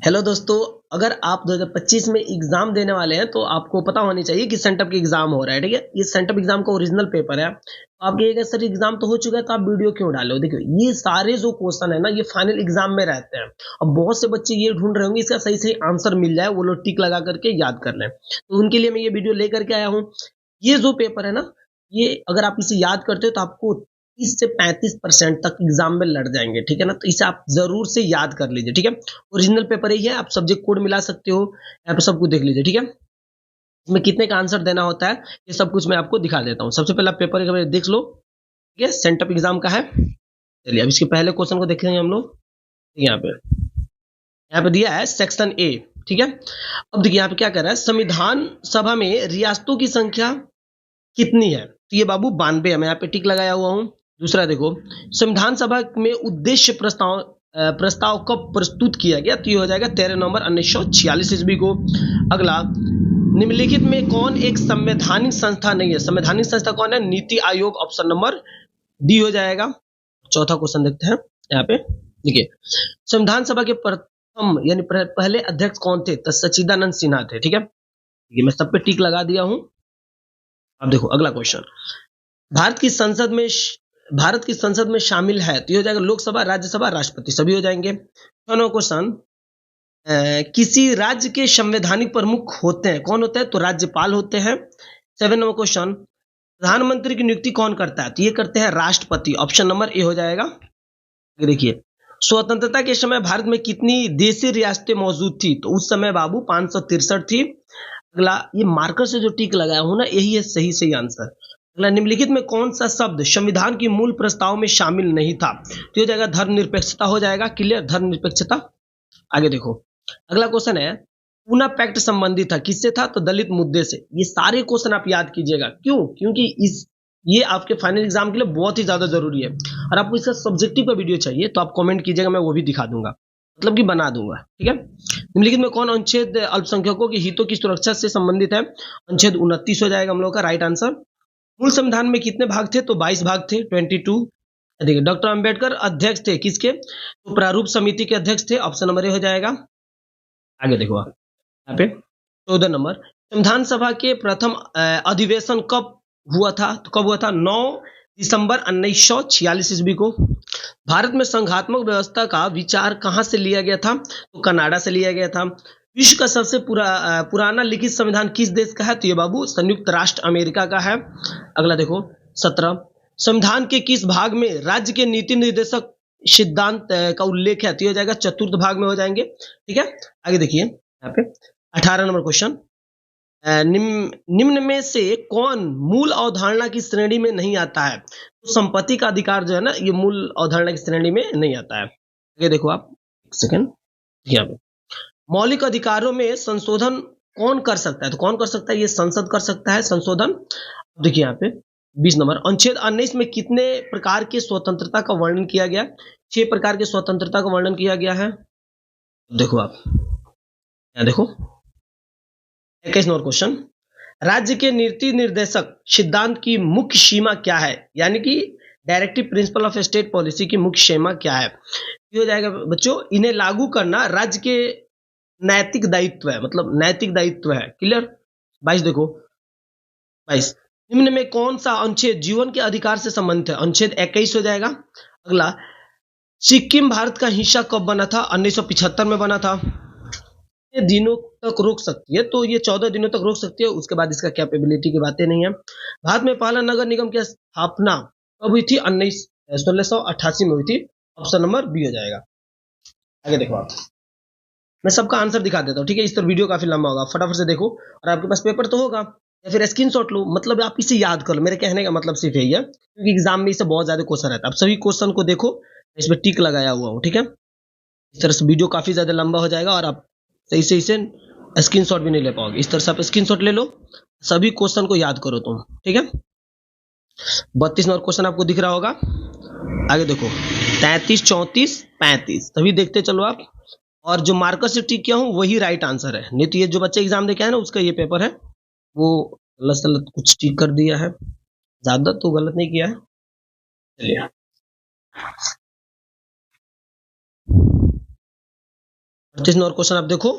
Hello दोस्तों, अगर आप 2025 में एग्जाम देने वाले हैं तो आपको पता होनी चाहिए कि सेंटअप की एग्जाम हो रहा है। ठीक है, ये सेंटअप एग्जाम का ओरिजिनल पेपर है। तो आपके एक सर एग्जाम तो हो चुका है, तो आप वीडियो क्यों डालो। देखिए, ये सारे जो क्वेश्चन है ना, ये फाइनल एग्जाम में रहते हैं। अब बहुत से बच्चे ये ढूंढ रहे होंगे इसका सही सही आंसर मिल जाए, वो लोग टिक लगा करके याद कर लें। तो उनके लिए मैं ये वीडियो लेकर के आया हूँ। ये जो पेपर है ना, ये अगर आप इसे याद करते हो तो आपको 30 से 35% तक एग्जाम में लड़ जाएंगे। ठीक है ना, तो इसे आप जरूर से याद कर लीजिए। ठीक है, ओरिजिनल पेपर ही है, आप सब्जेक्ट कोड मिला सकते हो, यहाँ पे सब कुछ देख लीजिए। ठीक है, इसमें कितने का आंसर देना होता है ये सब कुछ मैं आपको दिखा देता हूँ। सबसे पहला पेपर एक बार देख लो। ठीक है, सेंटअप एग्जाम का है। चलिए अब इसके पहले क्वेश्चन को देखेंगे हम लोग। यहाँ पे दिया है सेक्शन ए। ठीक है, अब देखिए यहाँ पे क्या कर रहा है, संविधान सभा में रियासतों की संख्या कितनी है। तो ये बाबू 92 है, मैं यहाँ पे टिक लगाया हुआ हूँ। दूसरा देखो, संविधान सभा में उद्देश्य प्रस्ताव कब प्रस्तुत किया गया। तो ये हो जाएगा 13 नवंबर 1946 ईस्वी को। अगला, निम्नलिखित में कौन एक संवैधानिक संस्था नहीं है। संवैधानिक संस्था कौन है, NITI Aayog, option number D हो जाएगा। चौथा क्वेश्चन देखते हैं यहाँ पे। देखिए, संविधान सभा के प्रथम यानी पहले अध्यक्ष कौन थे, तो सच्चिदानंद सिन्हा थे। ठीक है, ये मैं सब पे टिक लगा दिया हूं। अब देखो अगला क्वेश्चन, भारत की संसद में शामिल है। तो ये हो जाएगा लोकसभा, राज्यसभा, राष्ट्रपति, सभी हो जाएंगे। नंबर क्वेश्चन, किसी राज्य के संवैधानिक प्रमुख होते हैं, कौन होते हैं, तो राज्यपाल होते हैं। 7 नंबर क्वेश्चन, प्रधानमंत्री की नियुक्ति कौन करता है, तो ये करते हैं राष्ट्रपति, ऑप्शन नंबर ए हो जाएगा। देखिए, स्वतंत्रता के समय भारत में कितनी देशी रियासतें मौजूद थी, तो उस समय बाबू 563 थी। अगला, ये मार्कर से जो टिक लगाया हूं ना, यही है सही आंसर। अगला, निम्नलिखित में कौन सा शब्द संविधान की मूल प्रस्ताव में शामिल नहीं था, तो हो जाएगा धर्मनिरपेक्षता हो जाएगा। क्लियर, धर्मनिरपेक्षता। आगे देखो, अगला क्वेश्चन है, पूना पैक्ट संबंधित था, किससे था, तो दलित मुद्दे से। ये सारे क्वेश्चन आप याद कीजिएगा, क्यों, क्योंकि ये आपके फाइनल एग्जाम के लिए बहुत ही ज्यादा जरूरी है। और आपको इसका सब्जेक्टिव का वीडियो चाहिए तो आप कमेंट कीजिएगा, मैं वो भी दिखा दूंगा, मतलब कि बना दूंगा। ठीक है, निम्नलिखित में कौन अनुच्छेद अल्पसंख्यकों के हितों की सुरक्षा से संबंधित है, अनुच्छेद 29 हो जाएगा हम लोग का राइट आंसर। मूल संविधान में कितने भाग थे, तो 22 भाग थे, 22। देखिए, डॉक्टर अंबेडकर अध्यक्ष थे किसके, तो प्रारूप समिति के अध्यक्ष थे, ऑप्शन नंबर ए हो जाएगा। आगे देखो आप यहाँ पे 14 नंबर, संविधान सभा के प्रथम अधिवेशन कब हुआ था, तो कब हुआ था, 9 दिसंबर 1946 ईस्वी को। भारत में संघात्मक व्यवस्था का विचार कहां से लिया गया था, तो कनाडा से लिया गया था। विश्व का सबसे पुराना लिखित संविधान किस देश का है, तो ये बाबू संयुक्त राष्ट्र अमेरिका का है। अगला देखो 17, संविधान के किस भाग में राज्य के नीति निर्देशक सिद्धांत का उल्लेख है, तो हो जाएगा चतुर्थ भाग में हो जाएंगे। ठीक है, आगे देखिए यहाँ पे 18 नंबर क्वेश्चन, निम्न में से कौन मूल अवधारणा की श्रेणी में नहीं आता है, तो संपत्ति का अधिकार जो है ना, ये मूल अवधारणा की श्रेणी में नहीं आता है। आगे देखो आप, एक सेकंड, यहाँ पे मौलिक अधिकारों में संशोधन कौन कर सकता है, तो कौन कर सकता है, ये संसद कर सकता है संशोधन। देखिए यहाँ पे 20 नंबर, अनुच्छेद 19 में कितने प्रकार की स्वतंत्रता का वर्णन किया गया, 6 प्रकार की स्वतंत्रता का वर्णन किया गया है। देखो आप यहाँ देखो 21 नंबर क्वेश्चन, राज्य के नीति निर्देशक सिद्धांत की मुख्य सीमा क्या है, यानी कि directive principle of state policy की मुख्य सीमा क्या है। ये हो जाएगा बच्चों, इन्हें लागू करना राज्य के नैतिक दायित्व है, मतलब नैतिक दायित्व है। क्लियर। 22 देखो, 22, निम्न में कौन सा अनुच्छेद जीवन के अधिकार से संबंधित है, अनुच्छेद 21 हो जाएगा। अगला, सिक्किम भारत का हिस्सा कब बना था, 1975 में बना था। दिनों तक रोक सकती है, तो ये 14 दिनों तक रोक सकती है, उसके बाद इसका कैपेबिलिटी की बातें नहीं है। भारत में पहला नगर निगम की स्थापना कब हुई थी, 1688 में हुई थी, ऑप्शन नंबर बी हो जाएगा। आगे देखो आप, मैं सबका आंसर दिखा देता हूँ। ठीक है, इस तरह वीडियो काफी लंबा होगा, फटाफट से देखो, और आपके पास पेपर तो होगा, या फिर स्क्रीनशॉट लो, मतलब आप इसे याद कर लो। मेरे कहने का मतलब सिर्फ यही है, क्योंकि एग्जाम में इसे बहुत ज्यादा क्वेश्चन रहता है। आप सभी क्वेश्चन को देखो, इसमें टिक लगाया हुआ हूँ। ठीक है, इस तरह से वीडियो काफी ज्यादा लंबा हो जाएगा और आप सही से इसे स्क्रीनशॉट भी नहीं ले पाओगे। इस तरह से आप स्क्रीनशॉट ले लो, सभी क्वेश्चन को याद करो तुम। ठीक है, 32 नंबर क्वेश्चन आपको दिख रहा होगा। आगे देखो 33, 34, 35, तभी देखते चलो आप। और जो मार्कर से टिक किया हूं वही राइट आंसर है, नहीं तो ये जो बच्चे एग्जाम दे के आए ना, उसका ये पेपर है, वो गलत सलत कुछ टिक कर दिया है, ज्यादा तो गलत नहीं किया है। चलिए, 38 और क्वेश्चन आप देखो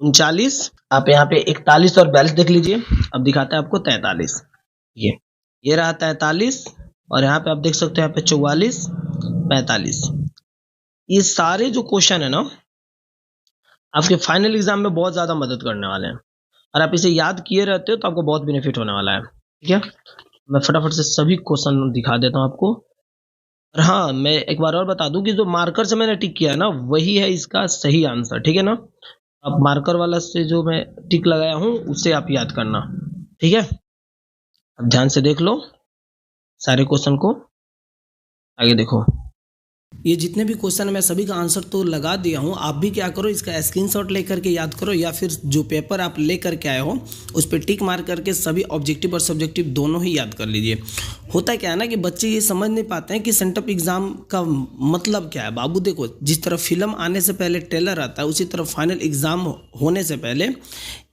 39, आप यहाँ पे 41 और 42 देख लीजिए। अब दिखाता है आपको 43। ये रहा 43 और यहाँ पे आप देख सकते हो यहाँ पे 44, 45। ये सारे जो क्वेश्चन है ना आपके फाइनल एग्जाम में बहुत ज्यादा मदद करने वाले हैं, और आप इसे याद किए रहते हो तो आपको बहुत बेनिफिट होने वाला है। ठीक है, मैं फटाफट से सभी क्वेश्चन दिखा देता हूँ आपको। और हाँ, मैं एक बार और बता दूं कि जो मार्कर से मैंने टिक किया है ना वही है इसका सही आंसर। ठीक है ना, आप मार्कर वाला से जो मैं टिक लगाया हूं उससे आप याद करना। ठीक है, अब ध्यान से देख लो सारे क्वेश्चन को, आगे देखो। ये जितने भी क्वेश्चन है मैं सभी का आंसर तो लगा दिया हूँ। आप भी क्या करो, इसका स्क्रीनशॉट लेकर के याद करो, या फिर जो पेपर आप लेकर के आए हो उस पर टिक मार करके सभी ऑब्जेक्टिव और सब्जेक्टिव दोनों ही याद कर लीजिए। होता क्या है ना कि बच्चे ये समझ नहीं पाते हैं कि सेंटअप एग्जाम का मतलब क्या है। बाबू देखो, जिस तरह फिल्म आने से पहले ट्रेलर आता है उसी तरह फाइनल एग्जाम होने से पहले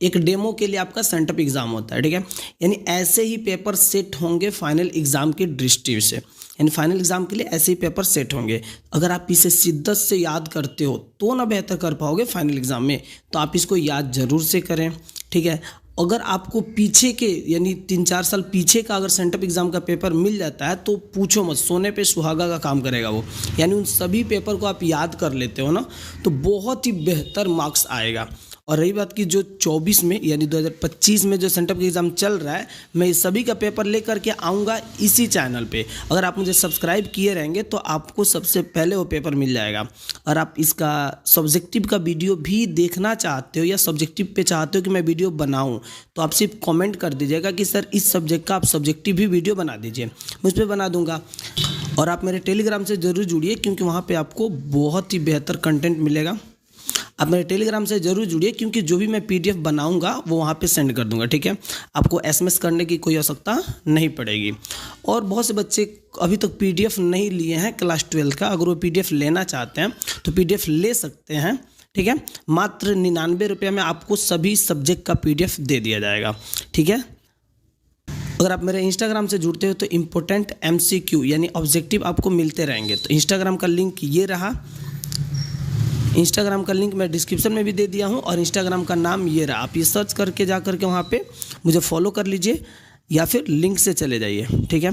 एक डेमो के लिए आपका सेंटअप एग्जाम होता है। ठीक है, यानी ऐसे ही पेपर सेट होंगे फाइनल एग्जाम की दृष्टि से, यानी फाइनल एग्जाम के लिए ऐसे ही पेपर सेट होंगे। अगर आप इसे शिद्दत से याद करते हो तो ना बेहतर कर पाओगे फाइनल एग्जाम में, तो आप इसको याद जरूर से करें। ठीक है, अगर आपको पीछे के यानी 3-4 साल पीछे का अगर सेंटअप एग्जाम का पेपर मिल जाता है तो पूछो मत, सोने पे सुहागा का काम करेगा वो। यानी उन सभी पेपर को आप याद कर लेते हो ना तो बहुत ही बेहतर मार्क्स आएगा। और रही बात की जो 24 में यानी 2025 में जो सेंटअप एग्जाम चल रहा है, मैं इस सभी का पेपर लेकर के आऊँगा इसी चैनल पे। अगर आप मुझे सब्सक्राइब किए रहेंगे तो आपको सबसे पहले वो पेपर मिल जाएगा। और आप इसका सब्जेक्टिव का वीडियो भी देखना चाहते हो या सब्जेक्टिव पे चाहते हो कि मैं वीडियो बनाऊँ, तो आप सिर्फ कॉमेंट कर दीजिएगा कि सर इस सब्जेक्ट का आप सब्जेक्टिव भी वीडियो बना दीजिए, मैं उस पर बना दूंगा। और आप मेरे टेलीग्राम से ज़रूर जुड़िए क्योंकि वहाँ पे आपको बहुत ही बेहतर कंटेंट मिलेगा। आप मेरे टेलीग्राम से ज़रूर जुड़िए क्योंकि जो भी मैं पीडीएफ बनाऊंगा वो वहाँ पे सेंड कर दूंगा। ठीक है, आपको एसएमएस करने की कोई आवश्यकता नहीं पड़ेगी। और बहुत से बच्चे अभी तक पीडीएफ नहीं लिए हैं क्लास 12 का, अगर वो पीडीएफ लेना चाहते हैं तो पीडीएफ ले सकते हैं। ठीक है, मात्र 99 रुपये में आपको सभी सब्जेक्ट का पीडीएफ दे दिया जाएगा। ठीक है, अगर आप मेरे इंस्टाग्राम से जुड़ते हो तो इम्पोर्टेंट MCQ यानी ऑब्जेक्टिव आपको मिलते रहेंगे। तो इंस्टाग्राम का लिंक ये रहा, इंस्टाग्राम का लिंक मैं डिस्क्रिप्शन में भी दे दिया हूँ, और इंस्टाग्राम का नाम ये रहा। आप ये सर्च करके जा करके वहाँ पे मुझे फॉलो कर लीजिए या फिर लिंक से चले जाइए। ठीक है।